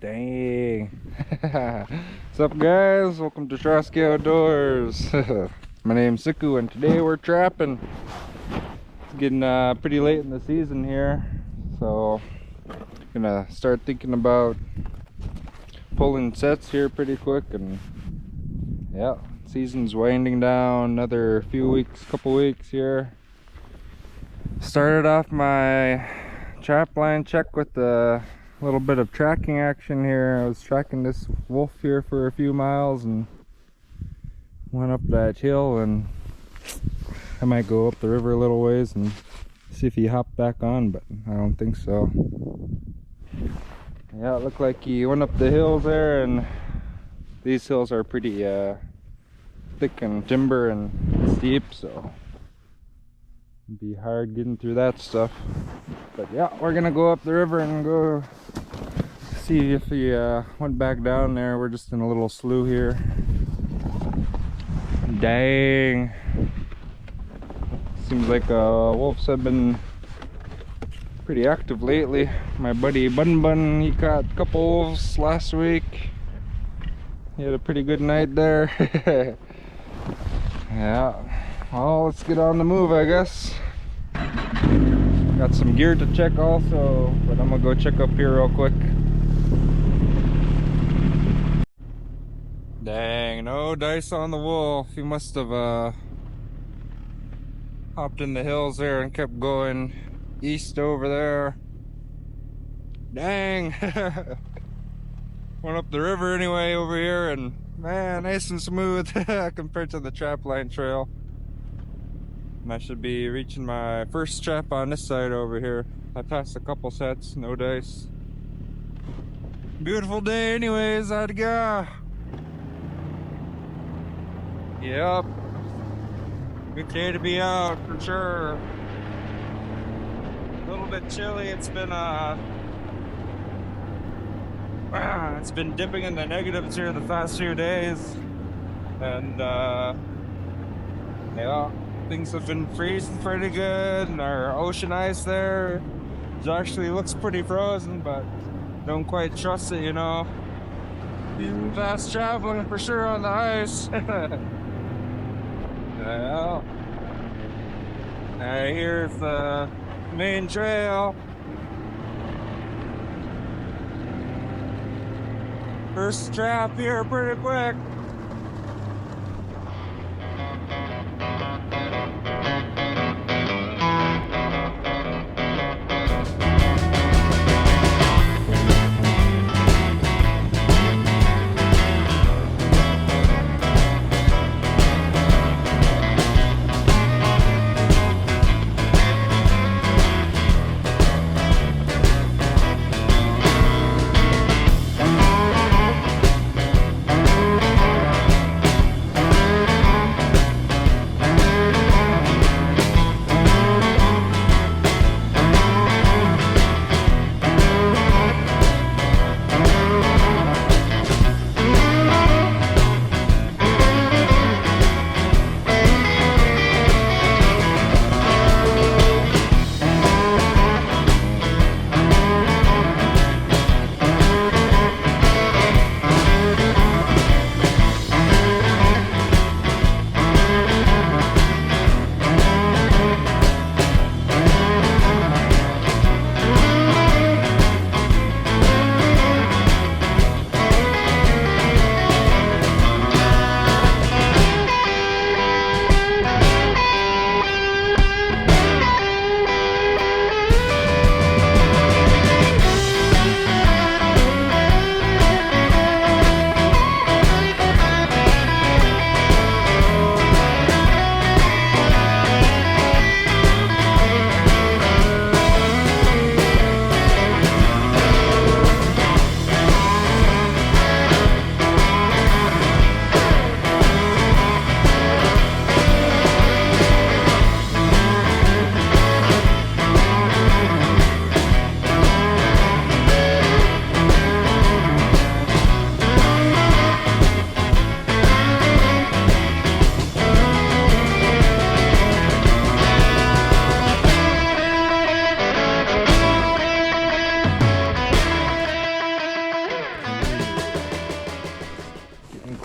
Dang. What's up, guys? Welcome to Trosky Outdoors. My name's Siku, and today we're trapping. It's getting pretty late in the season here, so gonna start thinking about pulling sets here pretty quick. And yeah, season's winding down, another few weeks, couple weeks here. Started off my trap line check with a little bit of tracking action here. I was tracking this wolf here for a few miles and went up that hill, and I might go up the river a little ways and see if he hopped back on, but I don't think so. Yeah, it looked like he went up the hills there, and these hills are pretty thick and timber and steep, so it'd be hard getting through that stuff. But yeah, we're gonna go up the river and go see if he went back down there. We're just in a little slough here. Dang, seems like wolves have been pretty active lately. My buddy Bun, he caught a couple wolves last week. He had a pretty good night there. Yeah, well, let's get on the move, I guess. Got some gear to check also, but I'm gonna go check up here real quick. Dang, no dice on the wolf. He must have hopped in the hills there and kept going east over there. Dang. Went up the river anyway over here, and man, nice and smooth compared to the trapline trail. And I should be reaching my first trap on this side over here. I passed a couple sets, no dice. Beautiful day anyways, I'd go. Yep, good day to be out for sure. A little bit chilly. It's been dipping in the negatives here the past few days, and yeah, things have been freezing pretty good, and our ocean ice there actually looks pretty frozen, but don't quite trust it, you know. Fast traveling for sure on the ice. Well, here's the main trail. First trap here pretty quick.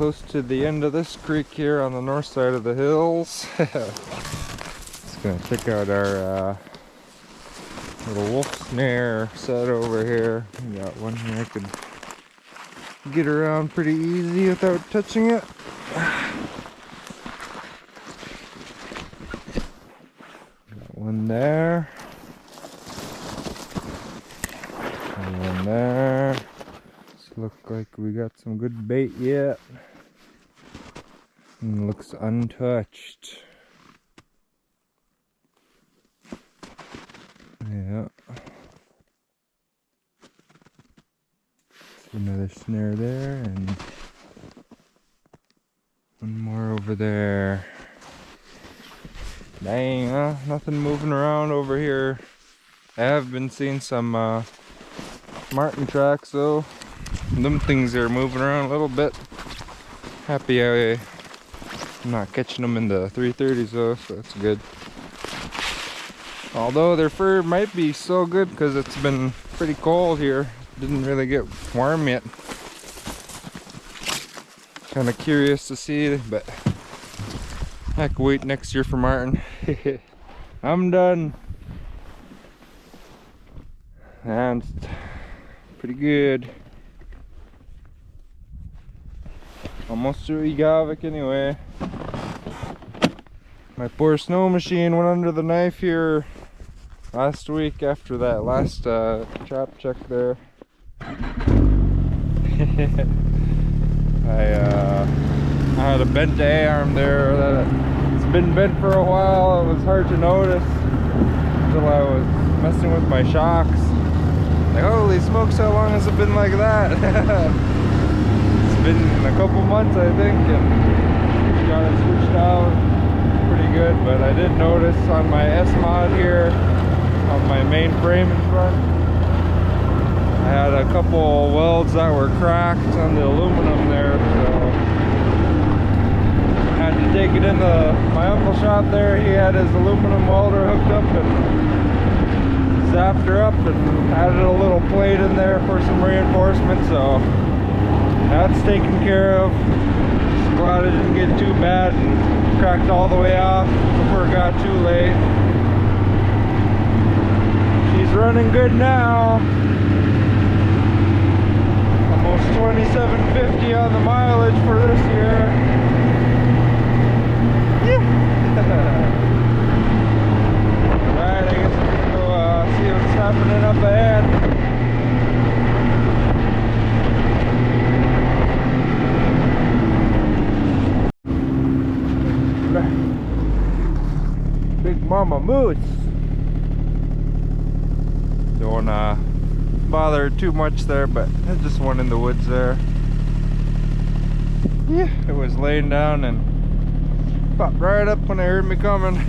close to the end of this creek here on the north side of the hills. Just gonna check out our little wolf snare set over here. We got one here I could get around pretty easy without touching it. Got one there. And one there. Look like we got some good bait yet. And looks untouched. Yeah. See another snare there and one more over there. Dang, nothing moving around over here. I have been seeing some marten tracks though. Them things are moving around a little bit. Happy I'm not catching them in the 330s though, so that's good. Although their fur might be so good because it's been pretty cold here. Didn't really get warm yet. Kind of curious to see, but I could wait next year for marten. I'm done. And it's pretty good. Almost to Egavik anyway. My poor snow machine went under the knife here last week after that last trap check there. I had a bent A-arm there that it's been bent for a while. It was hard to notice until I was messing with my shocks. Like, holy smokes, how long has it been like that? It's been a couple months I think, and got it switched out pretty good, but I did notice on my S-Mod here, on my main frame in front, I had a couple welds that were cracked on the aluminum there, so I had to take it into my uncle's shop there. He had his aluminum welder hooked up and zapped her up and added a little plate in there for some reinforcement, so that's taken care of. Just glad it didn't get too bad and cracked all the way off before it got too late. She's running good now. Almost 2750 on the mileage for this year. Yeah. Alright, I guess we can go see what's happening up ahead. Big mama moose. Don't wanna bother too much there, but there's just one in the woods there. Yeah, it was laying down and popped right up when I heard me coming.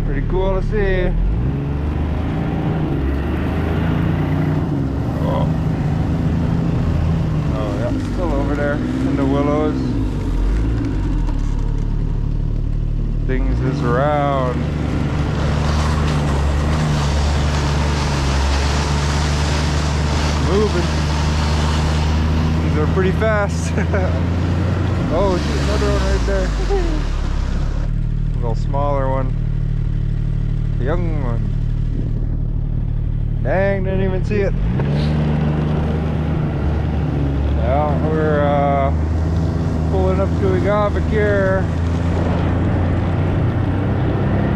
Pretty cool to see. Oh yeah, still over there in the willows. Things is around. Moving. These are pretty fast. Oh, shoot, another one right there. A little smaller one. The young one. Dang, didn't even see it. Well, we're pulling up to Egavik here.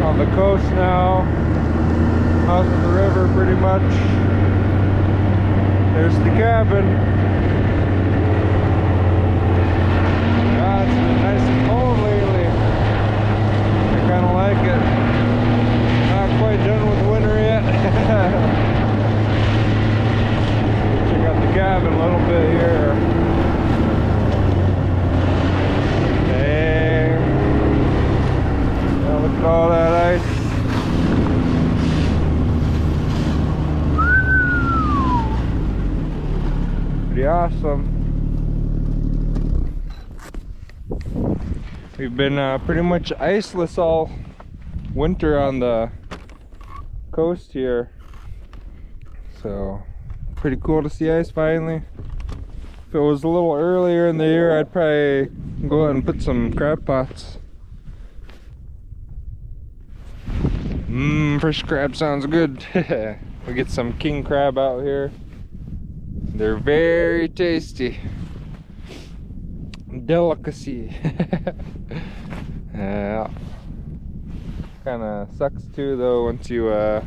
On the coast now, south of the river pretty much. There's the cabin. It's been nice and cold lately. I kind of like it. Not quite done with winter yet. Check out the cabin a little bit here. Dang. Yeah, look at all that ice. Pretty awesome. We've been pretty much iceless all winter on the coast here, so pretty cool to see ice finally. If it was a little earlier in the year, I'd probably go out and put some crab pots. Fresh crab sounds good. We get some king crab out here. They're very tasty. Delicacy. Yeah. Kind of sucks too though once you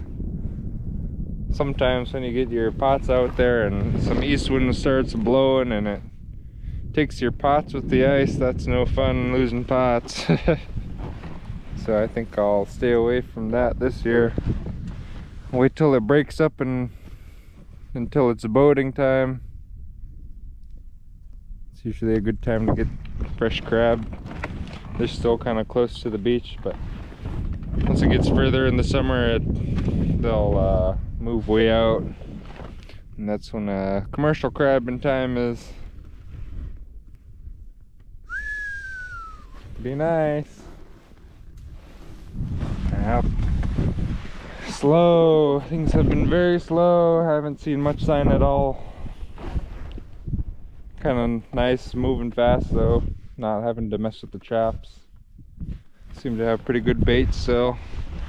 sometimes when you get your pots out there and some east wind starts blowing and it takes your pots with the ice, that's no fun, losing pots. So I think I'll stay away from that this year. Wait till it breaks up and until it's boating time. It's usually a good time to get fresh crab. They're still kind of close to the beach, but once it gets further in the summer, they'll move way out, and that's when commercial crabbing time is. Be nice. Yep. Slow. Things have been very slow. Haven't seen much sign at all. Kind of nice moving fast though, not having to mess with the traps. Seem to have pretty good baits, so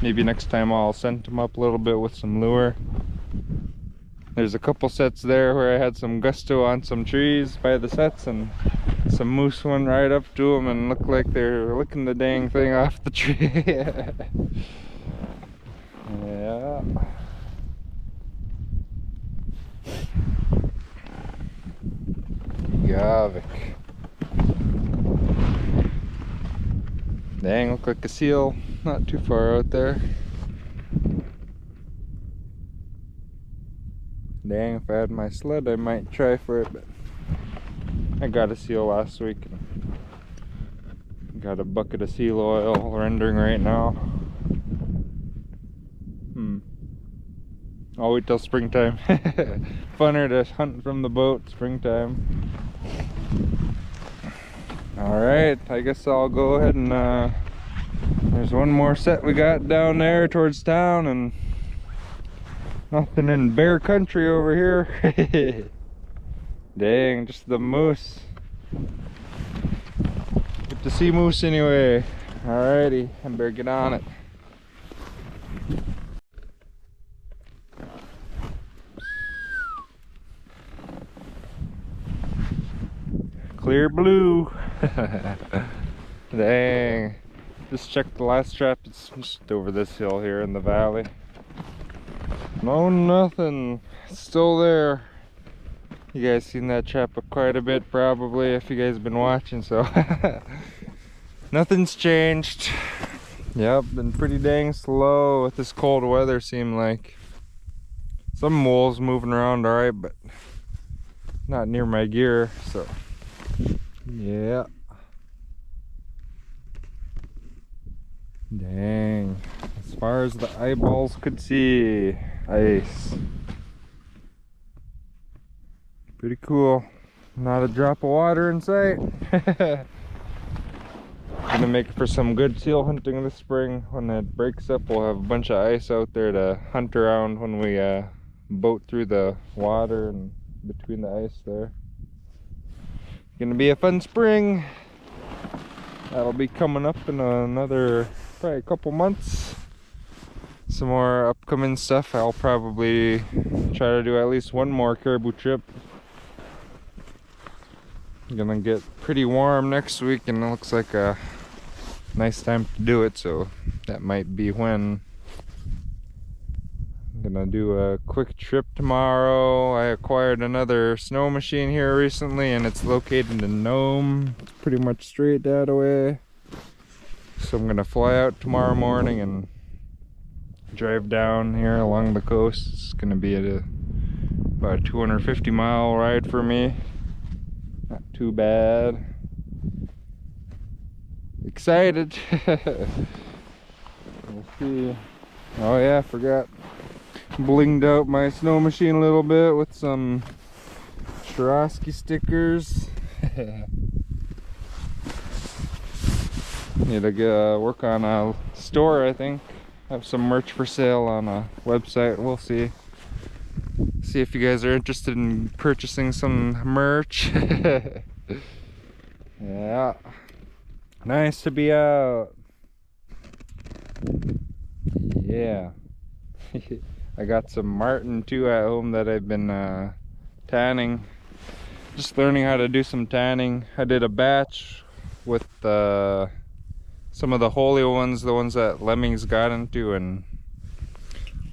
maybe next time I'll scent them up a little bit with some lure. There's a couple sets there where I had some gusto on some trees by the sets, and some moose went right up to them and looked like they're licking the dang thing off the tree. Yeah. Yavik. Dang, look like a seal. Not too far out there. Dang, if I had my sled I might try for it, but I got a seal last week and got a bucket of seal oil rendering right now. I'll wait till springtime. Funner to hunt from the boat springtime. Alright, I guess I'll go ahead and there's one more set we got down there towards town, and nothing in bear country over here. Dang, just the moose. Good to see moose anyway. Alrighty, I better get on it. Clear blue. Dang. Just checked the last trap. It's just over this hill here in the valley. No, nothing. It's still there. You guys seen that trap up quite a bit probably if you guys been watching, so nothing's changed. Yep, been pretty dang slow with this cold weather, seem like. Some wolves moving around alright, but not near my gear, so yeah. Dang. As far as the eyeballs could see, ice. Pretty cool. Not a drop of water in sight. Gonna make for some good seal hunting this spring. When it breaks up, we'll have a bunch of ice out there to hunt around when we boat through the water and between the ice there. Gonna be a fun spring. That'll be coming up in another probably a couple months. Some more upcoming stuff. I'll probably try to do at least one more caribou trip. Gonna get pretty warm next week, and it looks like a nice time to do it, so that might be when. I'm gonna do a quick trip tomorrow. I acquired another snow machine here recently, and it's located in Nome. It's pretty much straight that way. So I'm gonna fly out tomorrow morning and drive down here along the coast. It's gonna be about a 250-mile ride for me. Not too bad. Excited. We'll see. Oh yeah, I forgot. Blinged out my snow machine a little bit with some Swarovski stickers. Need to work on a store, I think. Have some merch for sale on a website. We'll see. See if you guys are interested in purchasing some merch. Yeah, nice to be out. Yeah. I got some marten too at home that I've been tanning. Just learning how to do some tanning. I did a batch with some of the holy ones, the ones that lemmings got into, and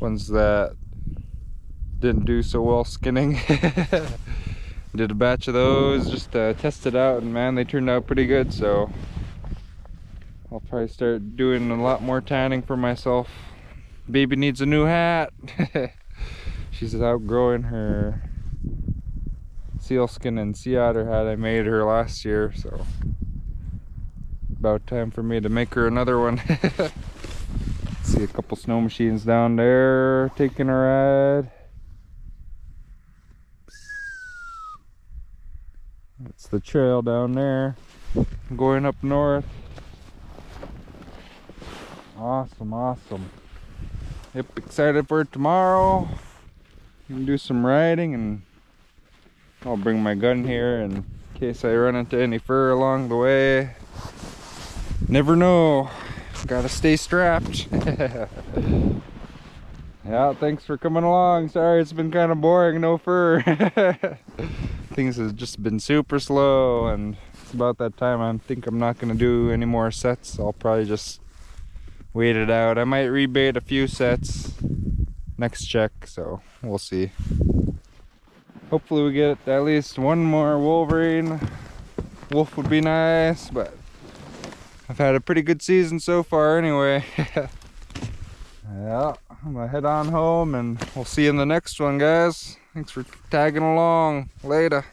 ones that didn't do so well skinning. Did a batch of those just to test it out, and man, they turned out pretty good. So I'll probably start doing a lot more tanning for myself. Baby needs a new hat. She's outgrowing her sealskin and sea otter hat I made her last year, so about time for me to make her another one. See a couple snow machines down there taking a ride. That's the trail down there going up north. Awesome, awesome. Yep, excited for tomorrow. You can do some riding, and I'll bring my gun here in case I run into any fur along the way. Never know. Gotta stay strapped. Yeah, thanks for coming along. Sorry it's been kind of boring, no fur. Things have just been super slow, and it's about that time I think I'm not gonna do any more sets. I'll probably just wait it out. I might rebait a few sets next check, so we'll see. Hopefully we get at least one more Wolverine. Wolf would be nice, but I've had a pretty good season so far anyway. Yeah, I'm gonna head on home, and we'll see you in the next one, guys. Thanks for tagging along. Later.